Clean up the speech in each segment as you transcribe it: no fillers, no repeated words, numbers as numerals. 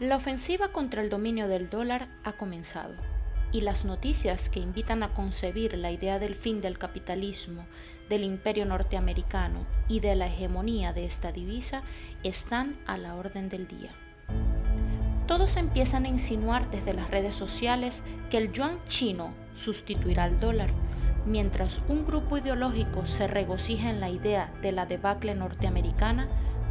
La ofensiva contra el dominio del dólar ha comenzado, y las noticias que invitan a concebir la idea del fin del capitalismo, del imperio norteamericano y de la hegemonía de esta divisa están a la orden del día. Todos empiezan a insinuar desde las redes sociales que el yuan chino sustituirá al dólar, mientras un grupo ideológico se regocija en la idea de la debacle norteamericana.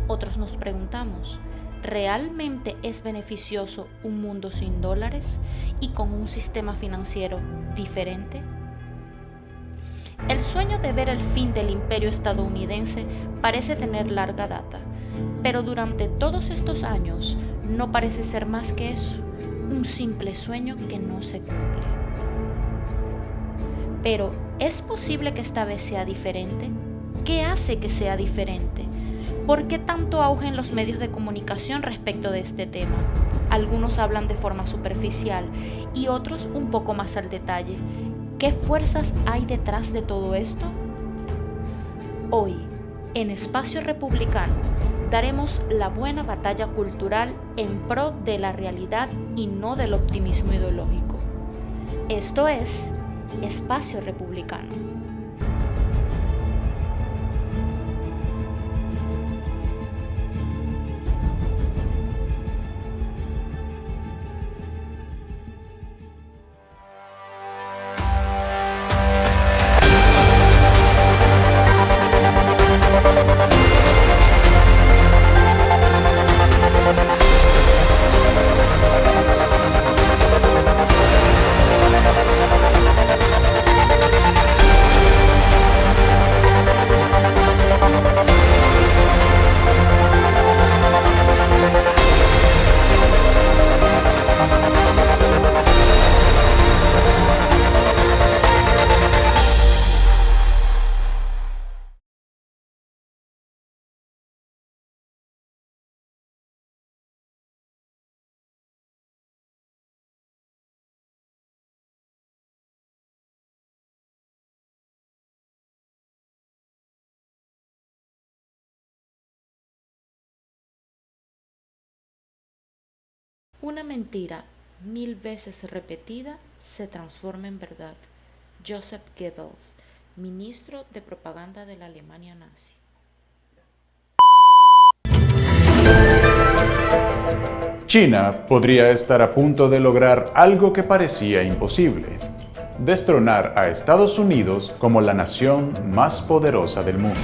Otros nos preguntamos, ¿realmente es beneficioso un mundo sin dólares y con un sistema financiero diferente? El sueño de ver el fin del imperio estadounidense parece tener larga data, pero durante todos estos años no parece ser más que eso, un simple sueño que no se cumple. Pero, ¿es posible que esta vez sea diferente? ¿Qué hace que sea diferente? ¿Por qué tanto auge en los medios de comunicación respecto de este tema? Algunos hablan de forma superficial y otros un poco más al detalle. ¿Qué fuerzas hay detrás de todo esto? Hoy, en Espacio Republicano, daremos la buena batalla cultural en pro de la realidad y no del optimismo ideológico. Esto es Espacio Republicano. Una mentira 1000 veces repetida se transforma en verdad. Joseph Goebbels, ministro de propaganda de la Alemania nazi. China podría estar a punto de lograr algo que parecía imposible: destronar a Estados Unidos como la nación más poderosa del mundo.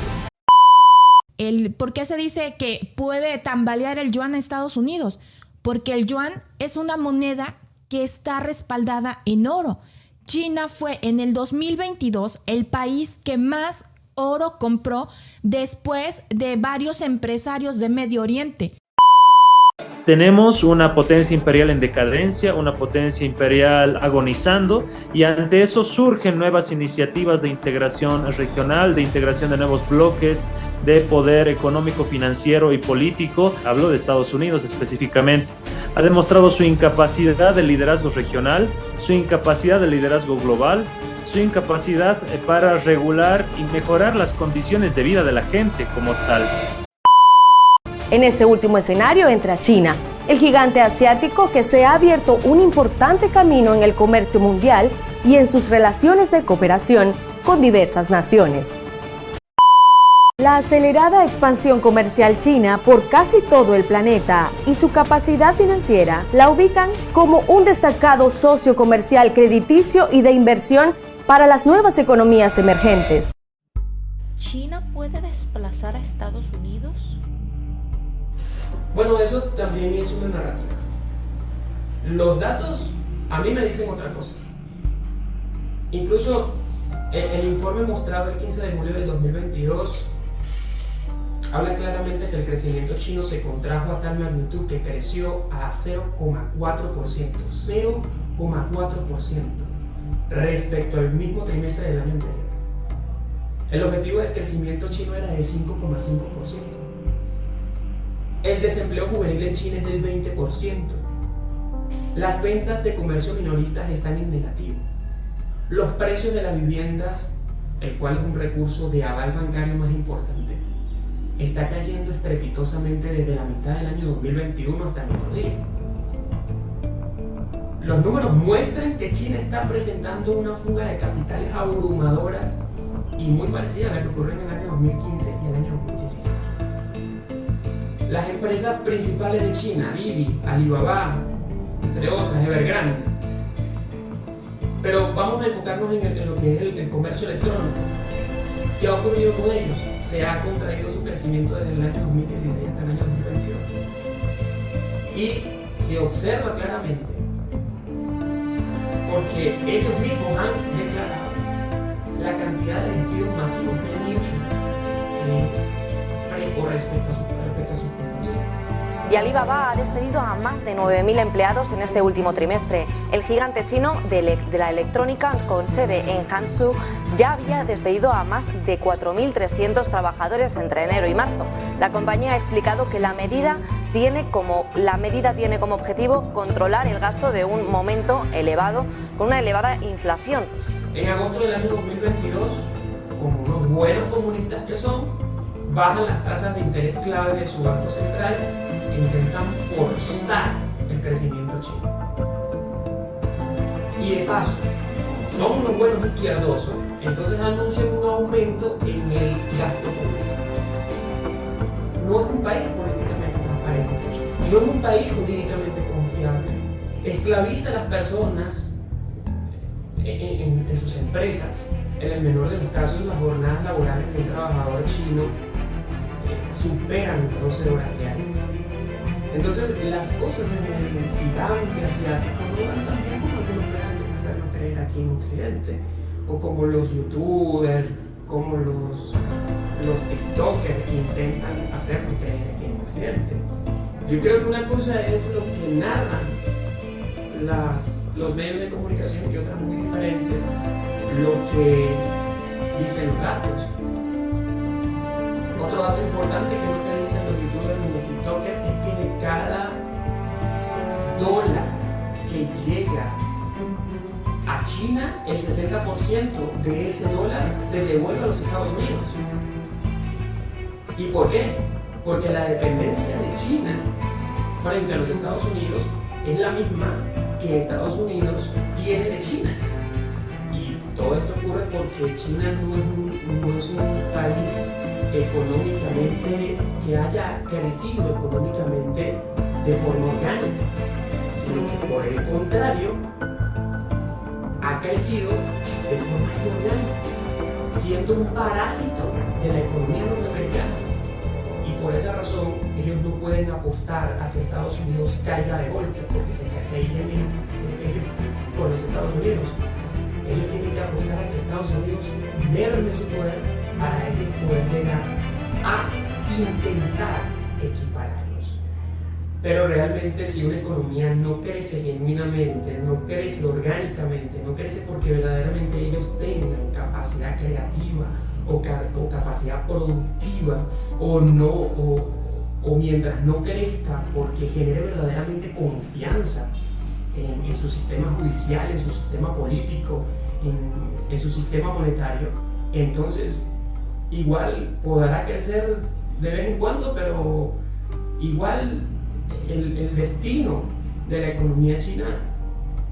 ¿Por qué se dice que puede tambalear el yuan a Estados Unidos? Porque el yuan es una moneda que está respaldada en oro. China fue en el 2022 el país que más oro compró después de varios empresarios de Medio Oriente. Tenemos una potencia imperial en decadencia, una potencia imperial agonizando, y ante eso surgen nuevas iniciativas de integración regional, de integración de nuevos bloques de poder económico, financiero y político. Hablo de Estados Unidos específicamente. Ha demostrado su incapacidad de liderazgo regional, su incapacidad de liderazgo global, su incapacidad para regular y mejorar las condiciones de vida de la gente como tal. En este último escenario entra China, el gigante asiático que se ha abierto un importante camino en el comercio mundial y en sus relaciones de cooperación con diversas naciones. La acelerada expansión comercial china por casi todo el planeta y su capacidad financiera la ubican como un destacado socio comercial crediticio y de inversión para las nuevas economías emergentes. ¿China puede desplazar a Estados Unidos? Bueno, eso también es una narrativa. Los datos a mí me dicen otra cosa. Incluso el informe mostrado el 15 de julio del 2022 habla claramente que el crecimiento chino se contrajo a tal magnitud que creció a 0,4%, 0,4% respecto al mismo trimestre del año anterior. El objetivo del crecimiento chino era de 5,5%. El desempleo juvenil en China es del 20%. Las ventas de comercio minoristas están en negativo. Los precios de las viviendas, el cual es un recurso de aval bancario más importante, está cayendo estrepitosamente desde la mitad del año 2021 hasta nuestro día. los números muestran que China está presentando una fuga de capitales abrumadoras y muy parecida a la que ocurrió en el año 2015 y el año 2016. Las empresas principales de China, Didi, Alibaba, entre otras, Evergrande. Pero vamos a enfocarnos en lo que es el comercio electrónico. ¿Qué ha ocurrido con ellos? Se ha contraído su crecimiento desde el año 2016 hasta el año 2022. Y se observa claramente, porque ellos mismos han declarado la cantidad de despidos masivos que han hecho respecto a sus compañías. Y Alibaba ha despedido a más de 9.000 empleados en este último trimestre. El gigante chino de la electrónica con sede en Hangzhou ya había despedido a más de 4.300 trabajadores entre enero y marzo. La compañía ha explicado que la medida tiene como objetivo controlar el gasto de un momento elevado con una elevada inflación. En agosto del año 2022, como unos buenos comunistas que son, bajan las tasas de interés clave de su Banco Central e intentan forzar el crecimiento chino. Y de paso, como son unos buenos izquierdosos, entonces anuncian un aumento en el gasto público. No es un país políticamente transparente, no es un país jurídicamente confiable, esclaviza a las personas en sus empresas. En el menor de los casos, las jornadas laborales de un trabajador chino superan las 12 horas diarias. Entonces, las cosas en el gigante asiático no van tan bien como algunos pretenden hacernos creer aquí en Occidente, o como los youtubers, como los tiktokers intentan hacernos creer aquí en Occidente. Yo creo que una cosa es lo que narran los medios de comunicación y otra muy diferente, lo que dicen los datos. Otro dato importante que no te dicen los youtubers ni los tiktokers es que de cada dólar que llega a China, el 60% de ese dólar se devuelve a los Estados Unidos. ¿Y por qué? Porque la dependencia de China frente a los Estados Unidos es la misma que Estados Unidos tiene de China. Y todo esto ocurre porque China no es un país económicamente que haya crecido económicamente de forma orgánica, sino que por el contrario ha crecido de forma inorgánica, siendo un parásito de la economía norteamericana. Y por esa razón ellos no pueden apostar a que Estados Unidos caiga de golpe, porque se casarían ellos con los Estados Unidos. Ellos tienen que apostar a que Estados Unidos merme su poder para ellos poder llegar a intentar equipararlos. Pero realmente, si una economía no crece genuinamente, no crece orgánicamente, no crece porque verdaderamente ellos tengan capacidad creativa o capacidad productiva, o mientras no crezca porque genere verdaderamente confianza en su sistema judicial, en su sistema político, en su sistema monetario, entonces igual podrá crecer de vez en cuando, pero igual el destino de la economía china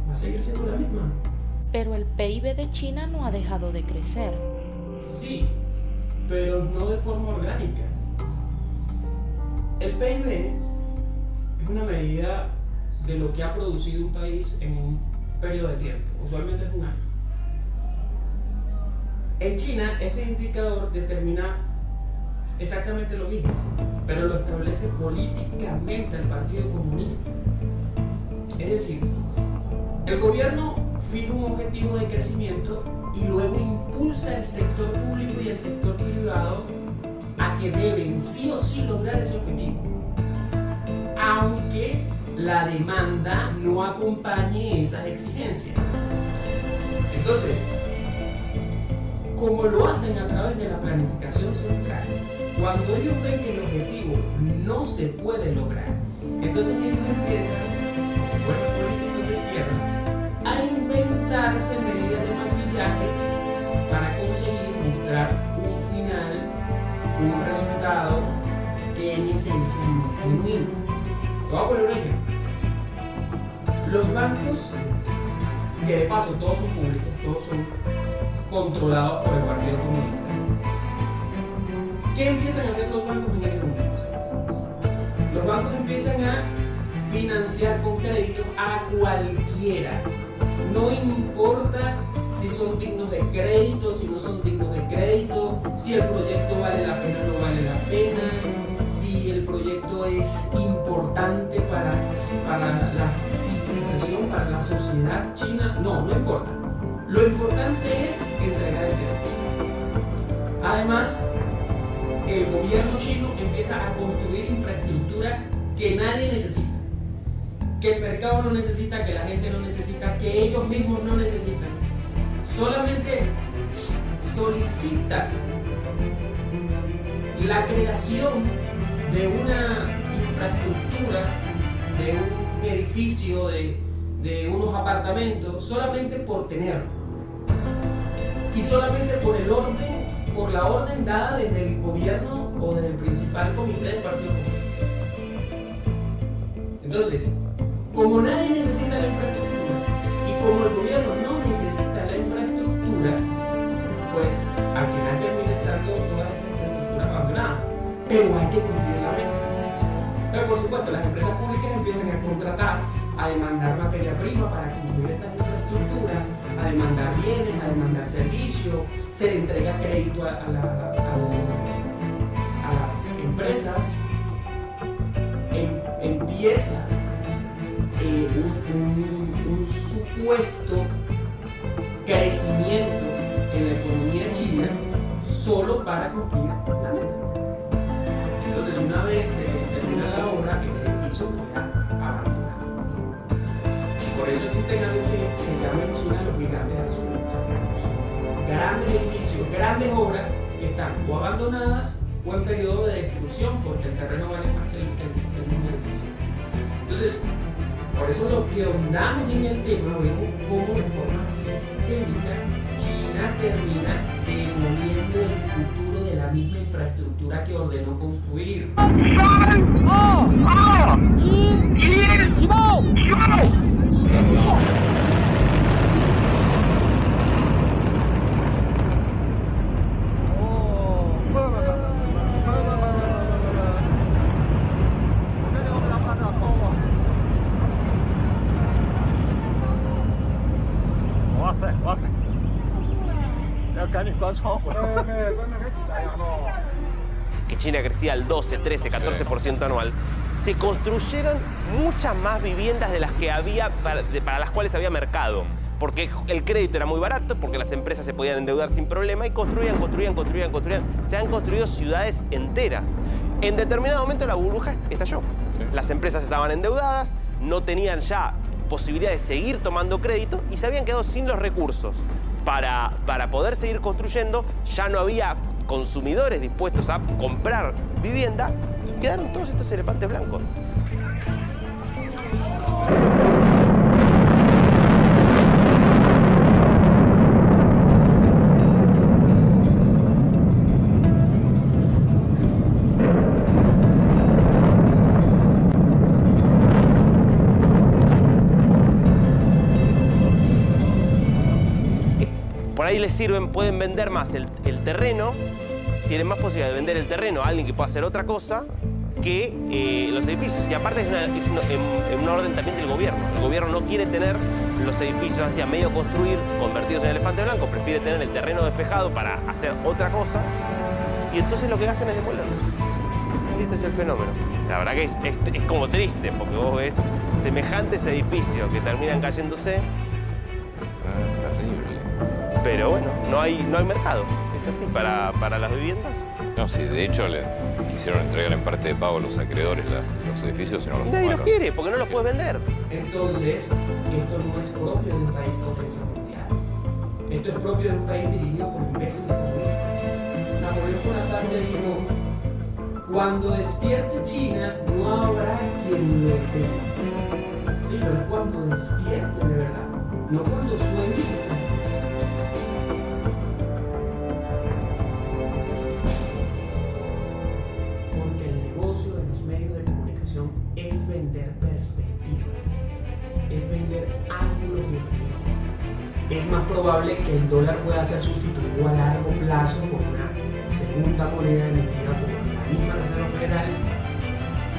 va a seguir siendo la misma. Pero el PIB de China no ha dejado de crecer. Sí, pero no de forma orgánica. El PIB es una medida de lo que ha producido un país en un periodo de tiempo, usualmente es un año. En China, este indicador determina exactamente lo mismo, pero lo establece políticamente el Partido Comunista. Es decir, el gobierno fija un objetivo de crecimiento y luego impulsa el sector público y el sector privado a que deben sí o sí lograr ese objetivo, aunque la demanda no acompañe esas exigencias. Entonces, como lo hacen a través de la planificación central, cuando ellos ven que el objetivo no se puede lograr, entonces ellos empiezan, buenos políticos de izquierda, a inventarse medidas de maquillaje para conseguir mostrar un final, un resultado que en esencia no es genuino. Te voy a poner un ejemplo. Los bancos, que de paso todos son públicos, todos son controlados por el Partido Comunista. ¿Qué empiezan a hacer los bancos en ese momento? Los bancos empiezan a financiar con créditos a cualquiera. No importa si son dignos de crédito, si no son dignos de crédito, si el proyecto vale la pena o no vale la pena, si el proyecto es importante para la civilización, para la sociedad china. No importa. Lo importante es entregar el crédito. Además, el gobierno chino empieza a construir infraestructura que nadie necesita, que el mercado no necesita, que la gente no necesita, que ellos mismos no necesitan. Solamente solicita la creación de una infraestructura, de un edificio, de unos apartamentos, solamente por tenerlo. Y solamente por la orden dada desde el gobierno o desde el principal comité del Partido Comunista. Entonces, como nadie necesita la infraestructura y como el gobierno no necesita la infraestructura, pues al final termina estando toda esta infraestructura abandonada. Pero hay que cumplir la meta. Pero por supuesto, las empresas públicas empiezan a contratar, a demandar materia prima para construir estas infraestructuras, a demandar bienes, a demandar servicios, se le entrega crédito a las empresas, empieza un supuesto crecimiento en la economía china solo para cumplir la meta. Entonces, una vez que se termina la obra, el edificio queda abandonado. Por eso existen algo que se llama en China los gigantes azules. Son grandes edificios, grandes obras que están o abandonadas o en periodo de destrucción, porque el terreno vale más que el mismo edificio. Entonces, por eso lo que ahondamos en el tema, vemos cómo de forma sistémica China termina demoliendo el futuro de la misma infraestructura que ordenó construir. Que China crecía al 12, 13, 14% anual, se construyeron muchas más viviendas de las que había para las cuales había mercado. Porque el crédito era muy barato, porque las empresas se podían endeudar sin problema y construían. Se han construido ciudades enteras. En determinado momento la burbuja estalló. Las empresas estaban endeudadas, no tenían ya posibilidad de seguir tomando crédito y se habían quedado sin los recursos para poder seguir construyendo. Ya no había consumidores dispuestos a comprar vivienda y quedaron todos estos elefantes blancos. Por ahí les sirven, pueden vender más el terreno, tienen más posibilidad de vender el terreno a alguien que pueda hacer otra cosa que los edificios. Y aparte es una orden también del gobierno. El gobierno no quiere tener los edificios así a medio construir, convertidos en elefante blanco, prefiere tener el terreno despejado para hacer otra cosa. Y entonces lo que hacen es demolerlos. Y este es el fenómeno. La verdad que es como triste, porque vos ves semejantes edificios que terminan cayéndose. Pero bueno, no hay mercado. ¿Es así para las viviendas? No, sí, de hecho le quisieron entregar en parte de pago a los acreedores los edificios y no los Nadie tomaron. los quiere, porque no los puedes vender. Entonces, esto no es propio de un país potencia mundial. Esto es propio de un país dirigido por imbéciles comunistas. Napoleón Bonaparte dijo: cuando despierte China, no habrá quien lo detenga. Sí, pero es cuando despierte de verdad, no cuando sueñe. De los medios de comunicación es vender perspectiva. es vender ángulos de opinión. Es más probable que el dólar pueda ser sustituido a largo plazo por una segunda moneda emitida por la misma Reserva Federal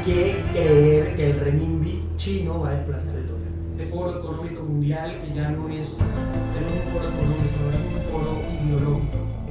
que creer que el renminbi chino va a desplazar el dólar. El Foro Económico Mundial, que ya no es un foro económico, ahora es un foro ideológico.